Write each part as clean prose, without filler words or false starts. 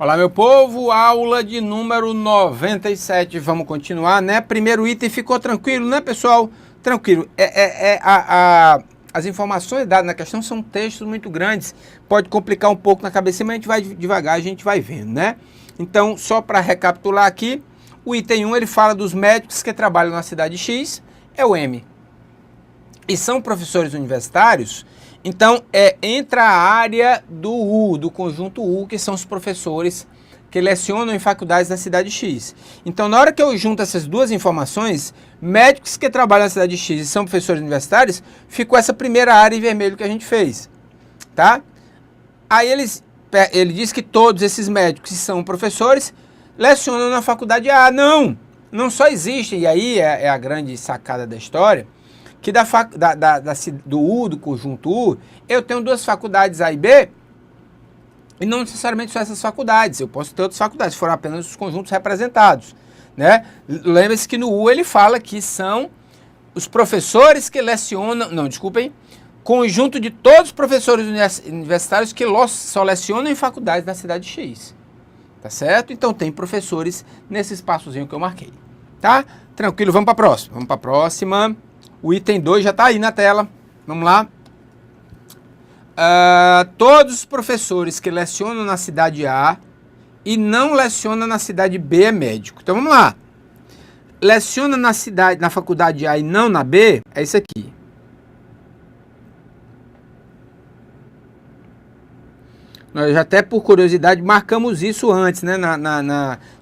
Olá, meu povo, aula de número 97, vamos continuar, né? Primeiro item ficou tranquilo, né, pessoal? Tranquilo. As informações dadas na questão são textos muito grandes, pode complicar um pouco na cabeça, mas a gente vai devagar, a gente vai vendo, né? Então, só para recapitular aqui, o item 1 ele fala dos médicos que trabalham na cidade X, é o M. E são professores universitários. Então, entra a área do U, do conjunto U, que são os professores que lecionam em faculdades da cidade X. Então, na hora que eu junto essas duas informações, médicos que trabalham na cidade X e são professores universitários, ficou essa primeira área em vermelho que a gente fez, tá? Aí ele diz que todos esses médicos que são professores lecionam na faculdade A. Não só existem, e aí é a grande sacada da história, que do U, do conjunto U, eu tenho duas faculdades A e B, e não necessariamente só essas faculdades, eu posso ter outras faculdades, foram apenas os conjuntos representados, né? Lembre-se que no U ele fala que são os professores que lecionam, conjunto de todos os professores universitários que só lecionam em faculdades da cidade X, tá certo? Então tem professores nesse espaçozinho que eu marquei, tá? Tranquilo, vamos para a próxima. O item 2 já está aí na tela. Vamos lá. Todos os professores que lecionam na cidade A e não lecionam na cidade B é médico. Então vamos lá. Leciona na faculdade A e não na B, é isso aqui. Nós já até por curiosidade marcamos isso antes, né?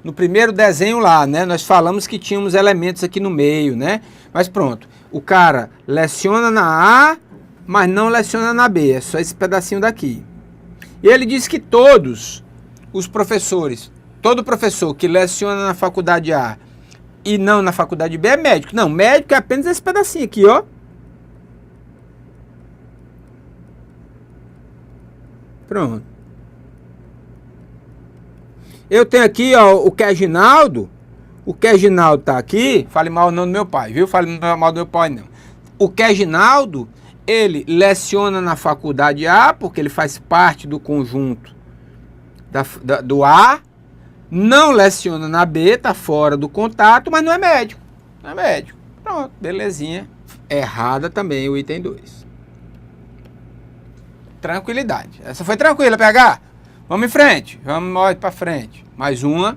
No primeiro desenho lá, né? Nós falamos que tínhamos elementos aqui no meio, né? Mas pronto, o cara leciona na A, mas não leciona na B, é só esse pedacinho daqui. E ele diz que todos os professores, todo professor que leciona na faculdade A e não na faculdade B é médico. Não, médico é apenas esse pedacinho aqui, ó. Pronto. Eu tenho aqui, ó, o Reginaldo. O Reginaldo tá aqui. Fale mal não do meu pai, viu? Fale mal do meu pai, não. O Reginaldo, ele leciona na faculdade A, porque ele faz parte do conjunto do A. Não leciona na B, tá fora do contato, mas não é médico. Não é médico. Pronto, belezinha. Errada também o item 2. Tranquilidade. Essa foi tranquila, PH? Vamos em frente, vamos para frente. Mais uma.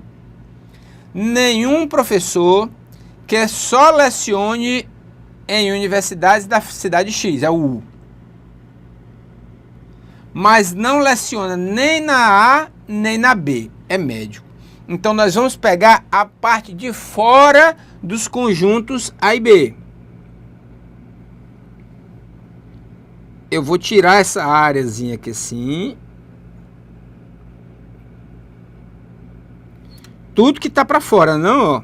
Nenhum professor que só lecione em universidades da cidade X, é o U. Mas não leciona nem na A, nem na B, é médico. Então nós vamos pegar a parte de fora dos conjuntos A e B. Eu vou tirar essa áreazinha aqui assim. Tudo que tá para fora, não, ó.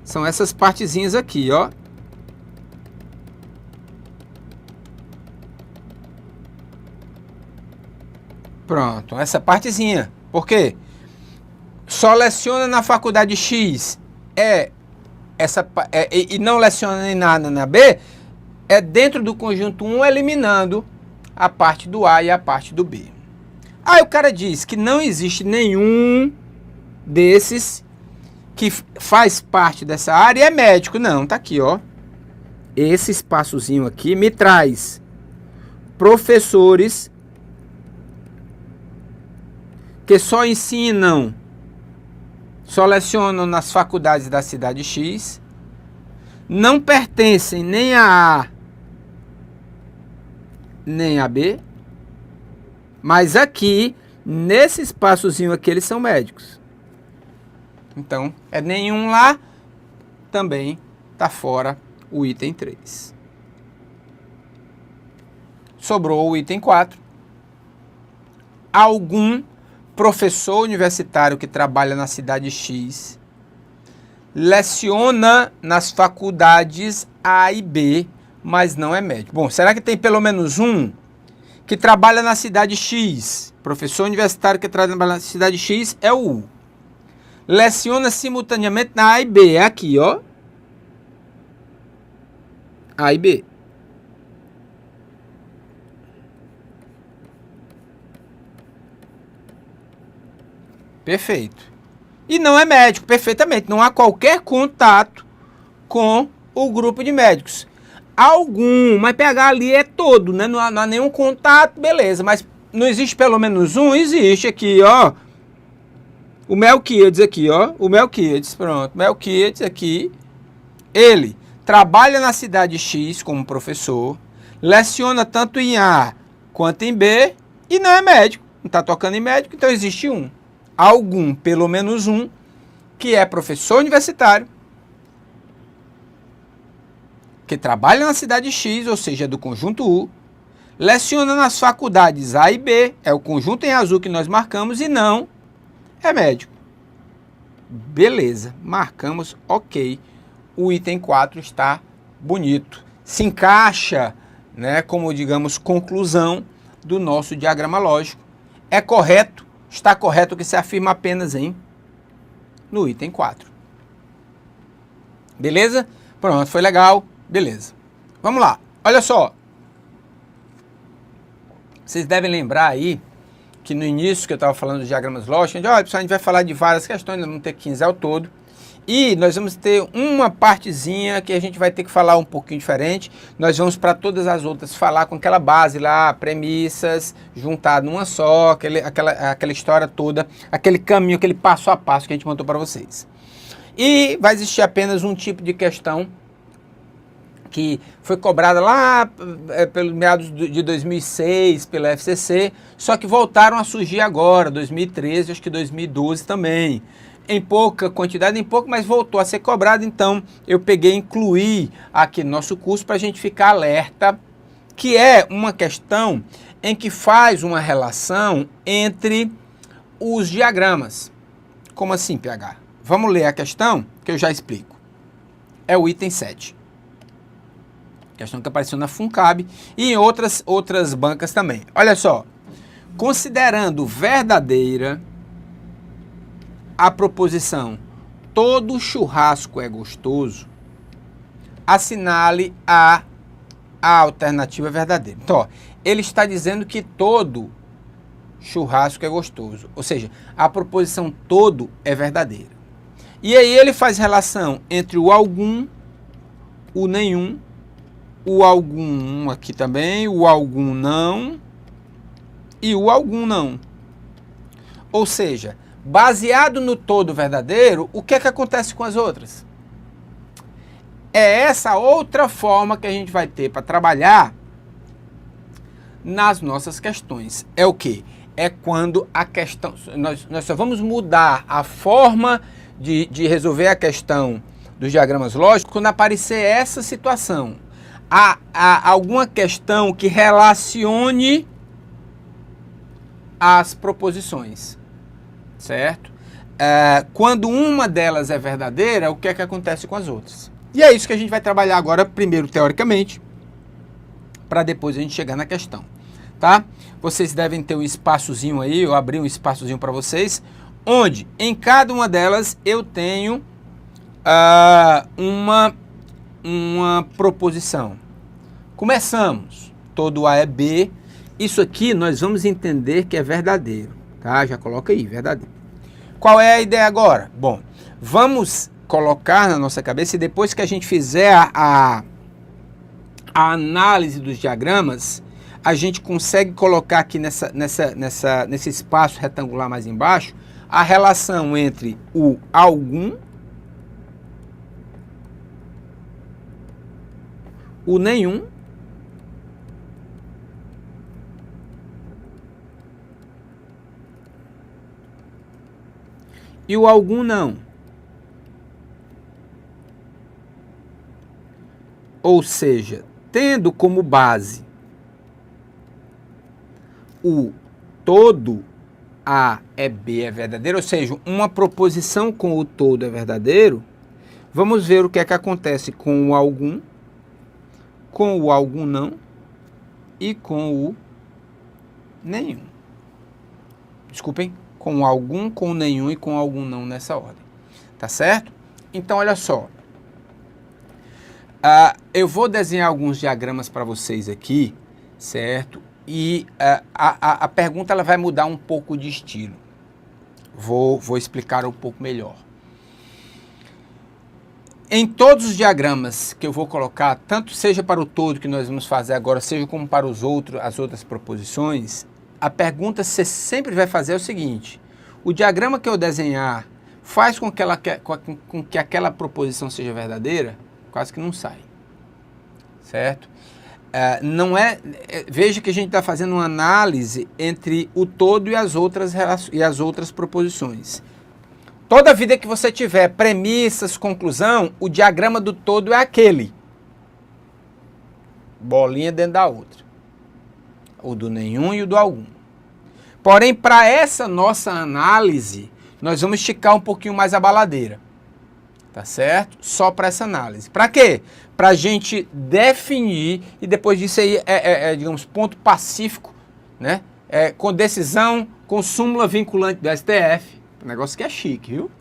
São essas partezinhas aqui, ó. Pronto, essa partezinha. Por quê? Só leciona na faculdade X e não leciona nem nada na B, é dentro do conjunto 1 eliminando a parte do A e a parte do B. Aí o cara diz que não existe nenhum desses que faz parte dessa área e é médico. Não, tá aqui, ó. Esse espaçozinho aqui me traz professores que só ensinam, só lecionam nas faculdades da cidade X, não pertencem nem a A, nem a B, mas aqui, nesse espaçozinho aqui, eles são médicos. Então, é nenhum lá, também tá fora o item 3. Sobrou o item 4. Algum professor universitário que trabalha na cidade X leciona nas faculdades A e B, mas não é médico. Bom, será que tem pelo menos um que trabalha na cidade X? Professor universitário que trabalha na cidade X é o U. Leciona simultaneamente na A e B. É aqui, ó. A e B. Perfeito. E não é médico, perfeitamente. Não há qualquer contato com o grupo de médicos. Algum, mas PH ali é todo, né? Não há nenhum contato, beleza. Mas não existe pelo menos um? Existe aqui, ó. O Melquiades aqui, ó. O Melquiades, pronto. Melquiades aqui. Ele trabalha na cidade X como professor, leciona tanto em A quanto em B e não é médico. Não está tocando em médico, então existe um. Algum, pelo menos um, que é professor universitário, que trabalha na cidade X, ou seja, do conjunto U, leciona nas faculdades A e B, é o conjunto em azul que nós marcamos, e não é médico. Beleza, marcamos, ok. O item 4 está bonito. Se encaixa, né, como, digamos, conclusão do nosso diagrama lógico. É correto, está correto que se afirma apenas no item 4. Beleza? Pronto, foi legal. Beleza. Vamos lá. Olha só. Vocês devem lembrar aí que no início que eu estava falando dos diagramas lógicos, olha, pessoal, a gente vai falar de várias questões, nós vamos ter 15 ao todo. E nós vamos ter uma partezinha que a gente vai ter que falar um pouquinho diferente. Nós vamos para todas as outras falar com aquela base lá, premissas, juntado numa só, aquela história toda, aquele caminho, aquele passo a passo que a gente montou para vocês. E vai existir apenas um tipo de questão que foi cobrada lá pelos meados de 2006 pela FCC, só que voltaram a surgir agora, 2013, acho que 2012 também. Em pouca quantidade, mas voltou a ser cobrado, então eu peguei e incluí aqui no nosso curso para a gente ficar alerta, que é uma questão em que faz uma relação entre os diagramas. Como assim, PH? Vamos ler a questão que eu já explico. É o item 7. Questão que apareceu na FUNCAB e em outras bancas também. Olha só, considerando verdadeira a proposição todo churrasco é gostoso, assinale a alternativa verdadeira. Então, ó, ele está dizendo que todo churrasco é gostoso, ou seja, a proposição todo é verdadeira. E aí ele faz relação entre o algum, o nenhum, o algum aqui também, o algum não e o algum não. Ou seja, baseado no todo verdadeiro, o que é que acontece com as outras? É essa outra forma que a gente vai ter para trabalhar nas nossas questões. É o quê? É quando a questão... Nós só vamos mudar a forma de resolver a questão dos diagramas lógicos quando aparecer essa situação. Há alguma questão que relacione as proposições. Certo? Quando uma delas é verdadeira, o que é que acontece com as outras? E é isso que a gente vai trabalhar agora, primeiro teoricamente, para depois a gente chegar na questão. Tá? Vocês devem ter um espaçozinho aí, eu abri um espaçozinho para vocês, onde em cada uma delas eu tenho uma proposição. Começamos. Todo A é B. Isso aqui nós vamos entender que é verdadeiro. Tá? Já coloca aí, verdadeiro. Qual é a ideia agora? Bom, vamos colocar na nossa cabeça e depois que a gente fizer a análise dos diagramas, a gente consegue colocar aqui nesse espaço retangular mais embaixo a relação entre o algum, o nenhum e o algum não. Ou seja, tendo como base o todo A é B é verdadeiro, ou seja, uma proposição com o todo é verdadeiro, vamos ver o que é que acontece com o algum não e com o nenhum. Desculpem, com o algum, com o nenhum e com o algum não nessa ordem. Tá certo? Então, olha só. Eu vou desenhar alguns diagramas para vocês aqui, certo? E a pergunta ela vai mudar um pouco de estilo. Vou explicar um pouco melhor. Em todos os diagramas que eu vou colocar, tanto seja para o todo que nós vamos fazer agora, seja como para as outras proposições, a pergunta que você sempre vai fazer é o seguinte: o diagrama que eu desenhar faz com que aquela proposição seja verdadeira? Quase que não sai. Certo? Veja que a gente está fazendo uma análise entre o todo e as outras proposições. Toda vida que você tiver premissas, conclusão, o diagrama do todo é aquele. Bolinha dentro da outra. O do nenhum e o do algum. Porém, para essa nossa análise, nós vamos esticar um pouquinho mais a baladeira. Tá certo? Só para essa análise. Para quê? Para a gente definir, e depois disso aí digamos, ponto pacífico, né? Com decisão, com súmula vinculante do STF. Um negócio que é chique, viu?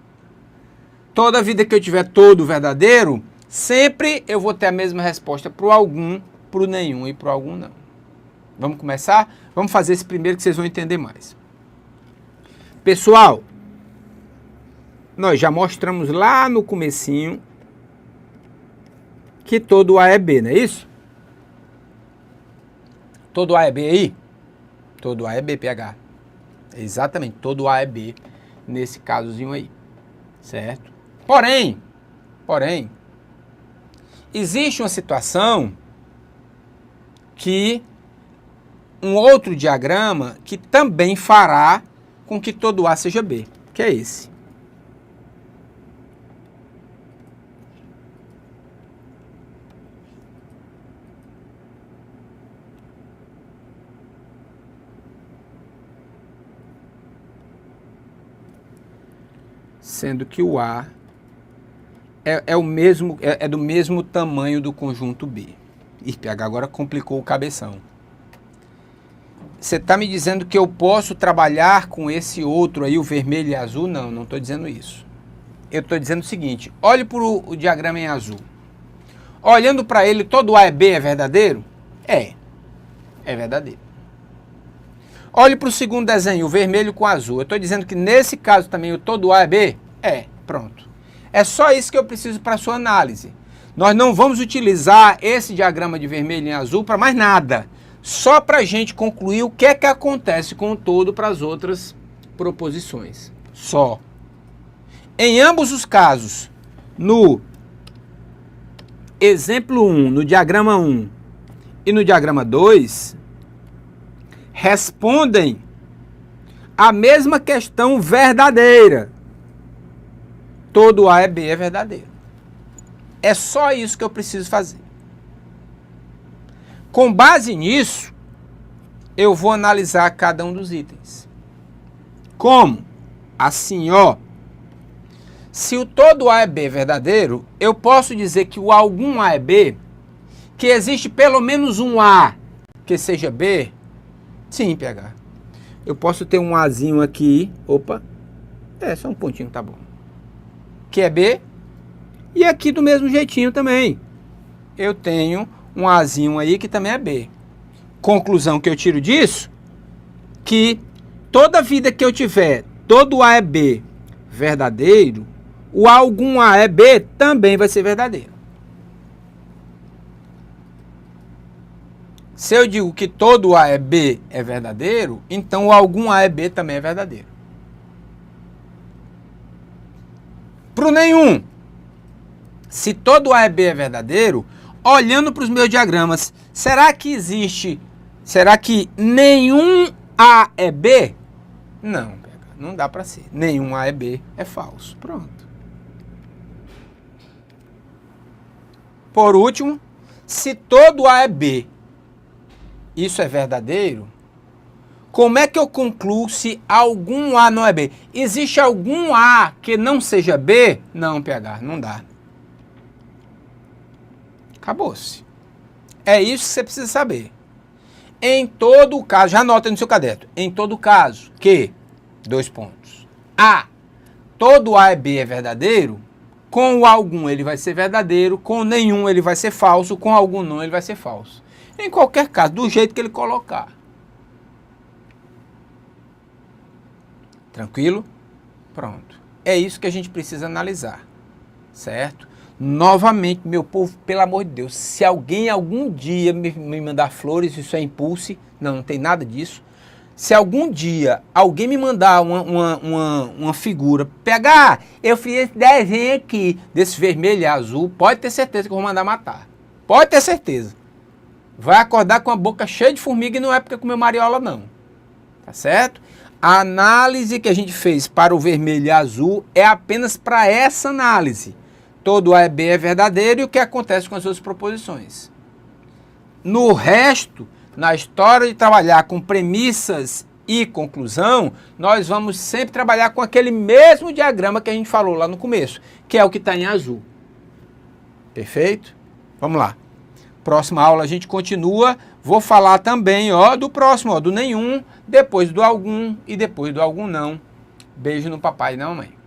Toda vida que eu tiver todo verdadeiro, sempre eu vou ter a mesma resposta para o algum, para o nenhum e para o algum não. Vamos começar? Vamos fazer esse primeiro que vocês vão entender mais. Pessoal, nós já mostramos lá no comecinho que todo A é B, não é isso? Todo A é B aí? Todo A é B, PH. Exatamente, todo A é B nesse casozinho aí, certo? Porém, existe uma situação que um outro diagrama que também fará com que todo A seja B, que é esse. Sendo que o A é do mesmo tamanho do conjunto B. Ih, PH, agora complicou o cabeção. Você está me dizendo que eu posso trabalhar com esse outro aí, o vermelho e azul? Não, não estou dizendo isso. Eu estou dizendo o seguinte: olhe para o diagrama em azul. Olhando para ele, todo A é B é verdadeiro? É verdadeiro. Olhe para o segundo desenho, o vermelho com azul. Eu estou dizendo que nesse caso também o todo A é B? Pronto. É só isso que eu preciso para a sua análise. Nós não vamos utilizar esse diagrama de vermelho e azul para mais nada. Só para a gente concluir o que é que acontece com o todo para as outras proposições. Só. Em ambos os casos, no exemplo 1, no diagrama 1 e no diagrama 2, respondem a mesma questão verdadeira. Todo A é B é verdadeiro. É só isso que eu preciso fazer. Com base nisso, eu vou analisar cada um dos itens. Como? Assim, ó. Se o todo A é B verdadeiro, eu posso dizer que o algum A é B, que existe pelo menos um A que seja B? Sim, PH. Eu posso ter um Azinho aqui. Opa. Só um pontinho, tá bom. Que é B. E aqui do mesmo jeitinho também. Eu tenho um Azinho aí que também é B. Conclusão que eu tiro disso, que toda vida que eu tiver, todo A é B verdadeiro, o algum A é B também vai ser verdadeiro. Se eu digo que todo A é B é verdadeiro, então o algum A é B também é verdadeiro. Para o nenhum, se todo A é B é verdadeiro, olhando para os meus diagramas, será que nenhum A é B? Não, não dá para ser. Nenhum A é B é falso. Pronto. Por último, se todo A é B, isso é verdadeiro? Como é que eu concluo se algum A não é B? Existe algum A que não seja B? Não, PH, não dá. Acabou-se. É isso que você precisa saber. Em todo caso, já anota no seu caderno, em todo caso que, 2 pontos, A, todo A é B é verdadeiro, com o algum ele vai ser verdadeiro, com nenhum ele vai ser falso, com algum não ele vai ser falso. Em qualquer caso, do jeito que ele colocar. Tranquilo? Pronto. É isso que a gente precisa analisar, certo? Novamente, meu povo, pelo amor de Deus, se alguém algum dia me mandar flores, isso é impulse, não tem nada disso. Se algum dia alguém me mandar uma figura, pegar, eu fiz esse desenho aqui, desse vermelho e azul, pode ter certeza que eu vou mandar matar. Pode ter certeza. Vai acordar com a boca cheia de formiga e não é porque comeu mariola, não. Tá certo? A análise que a gente fez para o vermelho e azul é apenas para essa análise. Todo A é B é verdadeiro e o que acontece com as suas proposições. No resto, na história de trabalhar com premissas e conclusão, nós vamos sempre trabalhar com aquele mesmo diagrama que a gente falou lá no começo, que é o que está em azul. Perfeito? Vamos lá. Próxima aula a gente continua. Vou falar também do próximo, do nenhum, depois do algum e depois do algum não. Beijo no papai e na mamãe.